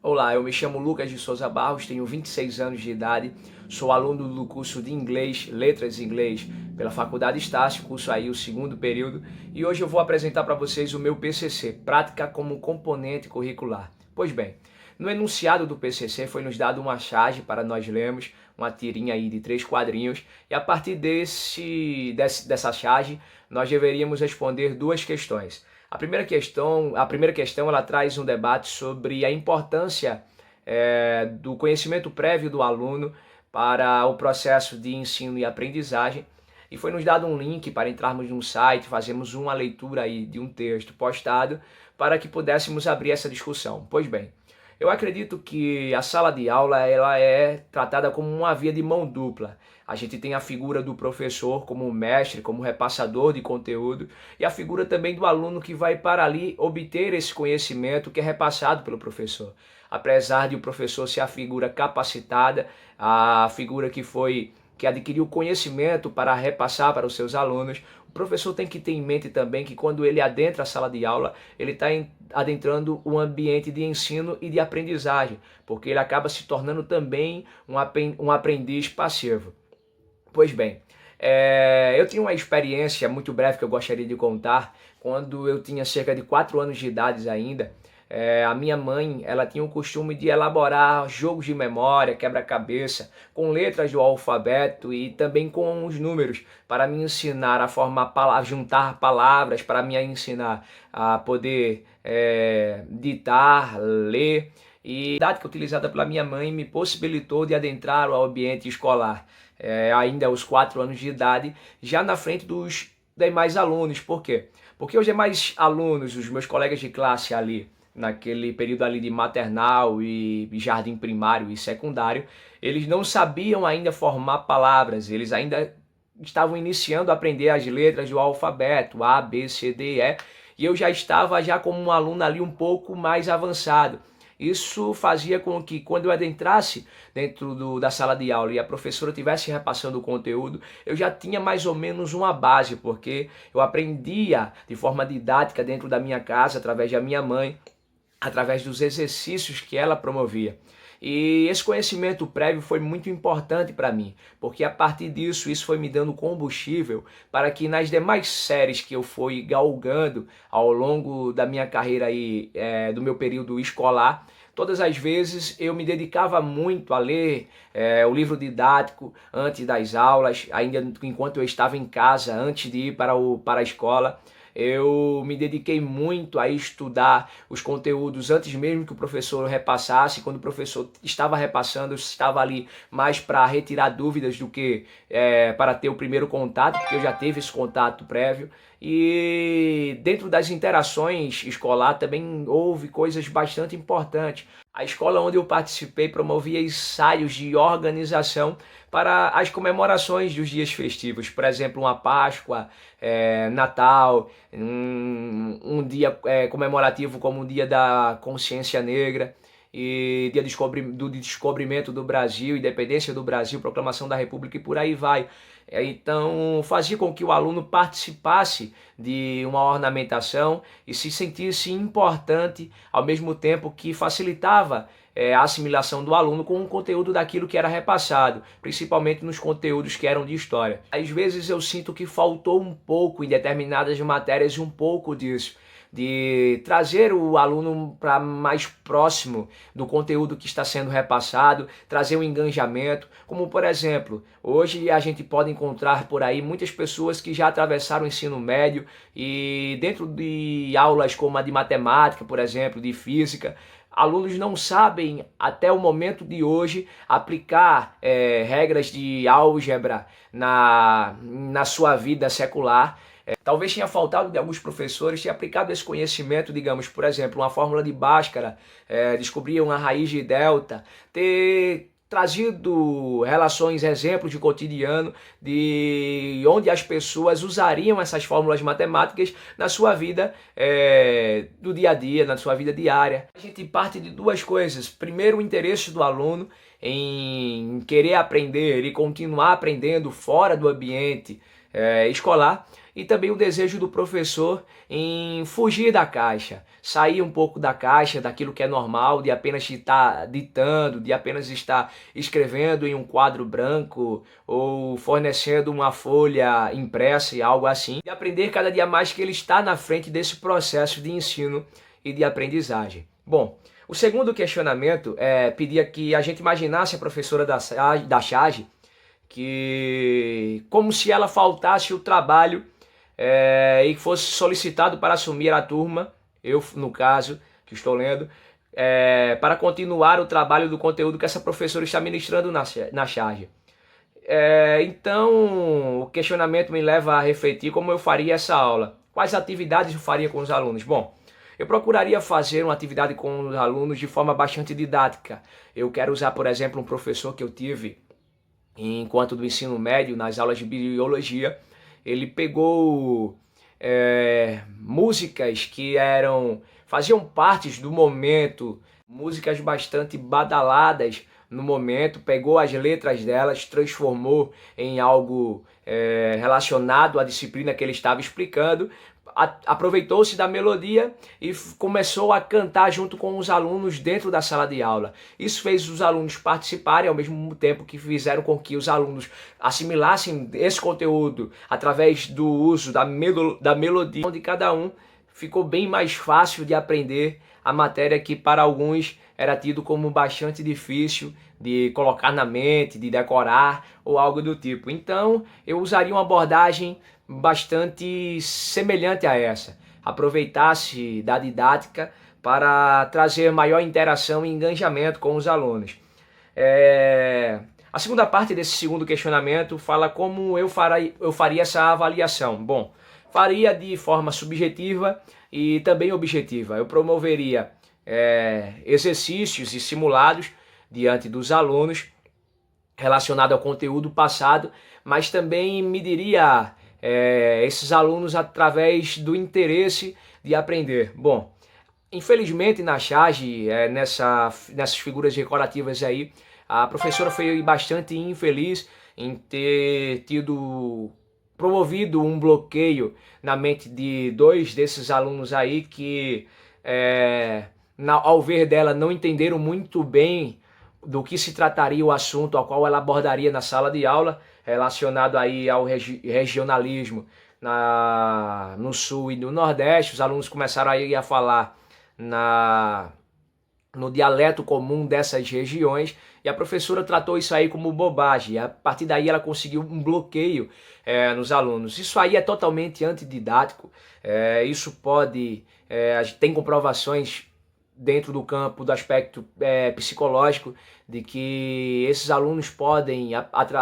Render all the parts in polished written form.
Olá, eu me chamo Lucas de Souza Barros, tenho 26 anos de idade, sou aluno do curso de Inglês, Letras em Inglês, pela Faculdade Estácio, curso aí o segundo período, e hoje eu vou apresentar para vocês o meu PCC, Prática como Componente Curricular. Pois bem, no enunciado do PCC foi nos dado uma charge para nós lermos, uma tirinha aí de 3 quadrinhos, e a partir dessa charge nós deveríamos responder duas questões. A primeira questão ela traz um debate sobre a importância do conhecimento prévio do aluno para o processo de ensino e aprendizagem. E foi nos dado um link para entrarmos num site, fazermos uma leitura aí de um texto postado para que pudéssemos abrir essa discussão. Pois bem, eu acredito que a sala de aula ela é tratada como uma via de mão dupla. A gente tem a figura do professor como mestre, como repassador de conteúdo, e a figura também do aluno que vai para ali obter esse conhecimento que é repassado pelo professor. Apesar de o professor ser a figura capacitada, a figura que adquiriu conhecimento para repassar para os seus alunos, o professor tem que ter em mente também que quando ele adentra a sala de aula, ele está adentrando um ambiente de ensino e de aprendizagem, porque ele acaba se tornando também um aprendiz passivo. Pois bem, eu tinha uma experiência muito breve que eu gostaria de contar. Quando eu tinha cerca de 4 anos de idade ainda, a minha mãe ela tinha o costume de elaborar jogos de memória, quebra-cabeça, com letras do alfabeto e também com os números, para me ensinar a formar juntar palavras, para me ensinar a poder ditar, ler. E a didática utilizada pela minha mãe me possibilitou de adentrar o ambiente escolar, ainda aos 4 anos de idade, já na frente dos demais alunos. Por quê? Porque os demais alunos, os meus colegas de classe ali, naquele período ali de maternal e jardim primário e secundário, eles não sabiam ainda formar palavras, eles ainda estavam iniciando a aprender as letras do alfabeto, A, B, C, D, E, e eu já estava como um aluno ali um pouco mais avançado. Isso fazia com que quando eu adentrasse dentro da sala de aula e a professora estivesse repassando o conteúdo, eu já tinha mais ou menos uma base, porque eu aprendia de forma didática dentro da minha casa, através da minha mãe, através dos exercícios que ela promovia. E esse conhecimento prévio foi muito importante para mim, porque a partir disso, isso foi me dando combustível para que nas demais séries que eu fui galgando ao longo da minha carreira aí, do meu período escolar, todas as vezes eu me dedicava muito a ler o livro didático antes das aulas, ainda enquanto eu estava em casa, antes de ir para a escola. Eu me dediquei muito a estudar os conteúdos antes mesmo que o professor repassasse. Quando o professor estava repassando, eu estava ali mais para retirar dúvidas do que para ter o primeiro contato, porque eu já tive esse contato prévio. E dentro das interações escolar também houve coisas bastante importantes. A escola onde eu participei promovia ensaios de organização para as comemorações dos dias festivos. Por exemplo, uma Páscoa, Natal, um dia comemorativo como o Dia da Consciência Negra e dia do descobrimento do Brasil, independência do Brasil, proclamação da República e por aí vai. Então fazia com que o aluno participasse de uma ornamentação e se sentisse importante, ao mesmo tempo que facilitava a assimilação do aluno com o conteúdo daquilo que era repassado, principalmente nos conteúdos que eram de história. Às vezes eu sinto que faltou um pouco em determinadas matérias, um pouco disso, de trazer o aluno para mais próximo do conteúdo que está sendo repassado, trazer um engajamento, como por exemplo, hoje a gente pode encontrar por aí muitas pessoas que já atravessaram o ensino médio e dentro de aulas como a de matemática, por exemplo, de física, alunos não sabem, até o momento de hoje, aplicar regras de álgebra na sua vida secular. Talvez tenha faltado de alguns professores ter aplicado esse conhecimento, digamos, por exemplo, uma fórmula de Bhaskara, descobrir uma raiz de delta, ter trazido relações, exemplos de cotidiano, de onde as pessoas usariam essas fórmulas matemáticas na sua vida do dia a dia, na sua vida diária. A gente parte de duas coisas. Primeiro, o interesse do aluno em querer aprender e continuar aprendendo fora do ambiente escolar. e também o desejo do professor em fugir da caixa, sair um pouco da caixa, daquilo que é normal, de apenas estar ditando, de apenas estar escrevendo em um quadro branco ou fornecendo uma folha impressa e algo assim, e aprender cada dia mais que ele está na frente desse processo de ensino e de aprendizagem. Bom, o segundo questionamento é pedir que a gente imaginasse a professora da charge que como se ela faltasse o trabalho e fosse solicitado para assumir a turma, eu no caso que estou lendo, para continuar o trabalho do conteúdo que essa professora está ministrando na charge. Então o questionamento me leva a refletir como eu faria essa aula, quais atividades eu faria com os alunos. Bom, eu procuraria fazer uma atividade com os alunos de forma bastante didática. Eu quero usar, por exemplo, um professor que eu tive enquanto do ensino médio, nas aulas de biologia. Ele pegou músicas que faziam parte do momento, músicas bastante badaladas no momento, pegou as letras delas, transformou em algo relacionado à disciplina que ele estava explicando, aproveitou-se da melodia e começou a cantar junto com os alunos dentro da sala de aula. Isso fez os alunos participarem ao mesmo tempo que fizeram com que os alunos assimilassem esse conteúdo através do uso da melodia, onde cada um ficou bem mais fácil de aprender a matéria que para alguns era tido como bastante difícil de colocar na mente, de decorar ou algo do tipo. Então eu usaria uma abordagem bastante semelhante a essa, aproveitasse da didática para trazer maior interação e engajamento com os alunos. A segunda parte desse segundo questionamento fala como eu faria essa avaliação. Bom, faria de forma subjetiva e também objetiva. Eu promoveria exercícios e simulados diante dos alunos relacionado ao conteúdo passado, mas também mediria esses alunos através do interesse de aprender. Bom, infelizmente na charge, nessas figuras decorativas aí, a professora foi bastante infeliz em ter promovido um bloqueio na mente de dois desses alunos aí que, ao ver dela, não entenderam muito bem do que se trataria o assunto ao qual ela abordaria na sala de aula, relacionado aí ao regionalismo no Sul e no Nordeste. Os alunos começaram aí a falar no dialeto comum dessas regiões, e a professora tratou isso aí como bobagem. A partir daí ela conseguiu um bloqueio nos alunos. Isso aí é totalmente antididático. Isso tem comprovações dentro do campo do aspecto psicológico, de que esses alunos podem, a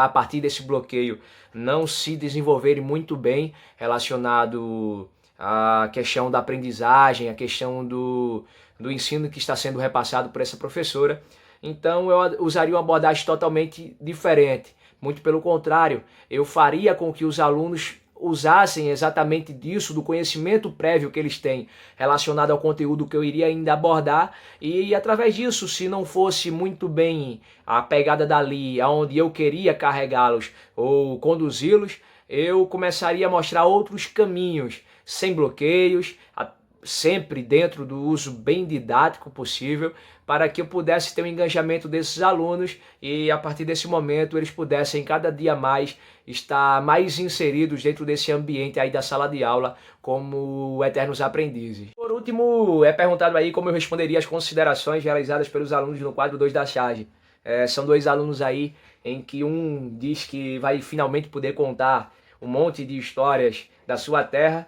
partir desse bloqueio, não se desenvolverem muito bem relacionado à questão da aprendizagem, a questão do ensino que está sendo repassado por essa professora. Então eu usaria uma abordagem totalmente diferente. Muito pelo contrário, eu faria com que os alunos usassem exatamente disso, do conhecimento prévio que eles têm relacionado ao conteúdo que eu iria ainda abordar, e através disso, se não fosse muito bem a pegada dali, aonde eu queria carregá-los ou conduzi-los, eu começaria a mostrar outros caminhos, sem bloqueios, sempre dentro do uso bem didático possível, para que eu pudesse ter um engajamento desses alunos e a partir desse momento eles pudessem cada dia mais estar mais inseridos dentro desse ambiente aí da sala de aula como eternos aprendizes. Por último, é perguntado aí como eu responderia as considerações realizadas pelos alunos no quadro 2 da charge. São dois alunos aí em que um diz que vai finalmente poder contar um monte de histórias da sua terra,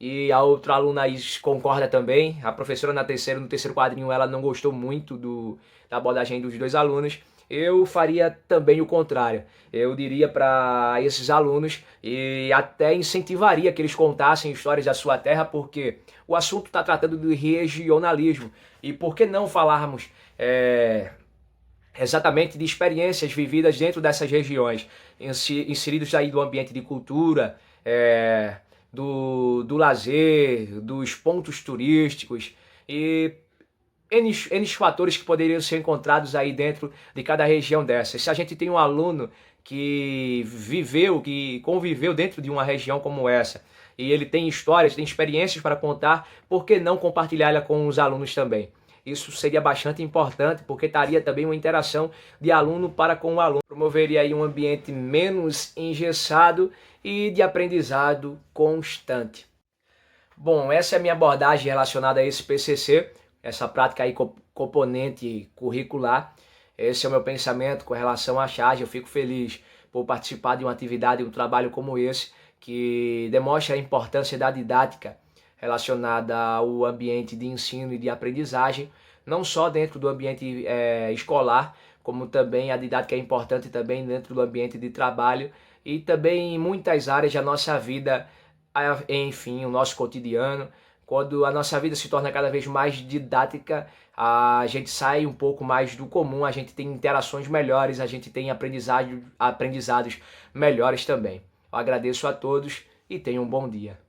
e a outra aluna aí concorda também. A professora no terceiro quadrinho, ela não gostou muito da abordagem dos dois alunos. Eu faria também o contrário. Eu diria para esses alunos e até incentivaria que eles contassem histórias da sua terra, porque o assunto está tratando de regionalismo. E por que não falarmos exatamente de experiências vividas dentro dessas regiões, inseridos aí do ambiente de cultura, do lazer, dos pontos turísticos e N fatores que poderiam ser encontrados aí dentro de cada região dessa. Se a gente tem um aluno que conviveu dentro de uma região como essa e ele tem histórias, tem experiências para contar, por que não compartilhá-la com os alunos também? Isso seria bastante importante, porque estaria também uma interação de aluno para com o aluno. Promoveria aí um ambiente menos engessado e de aprendizado constante. Bom, essa é a minha abordagem relacionada a esse PCC, essa prática aí componente curricular. Esse é o meu pensamento com relação à charge. Eu fico feliz por participar de uma atividade, um trabalho como esse, que demonstra a importância da didática relacionada ao ambiente de ensino e de aprendizagem, não só dentro do ambiente escolar, como também a didática é importante também dentro do ambiente de trabalho e também em muitas áreas da nossa vida, enfim, o nosso cotidiano. Quando a nossa vida se torna cada vez mais didática, a gente sai um pouco mais do comum, a gente tem interações melhores, a gente tem aprendizados melhores também. Eu agradeço a todos e tenham um bom dia.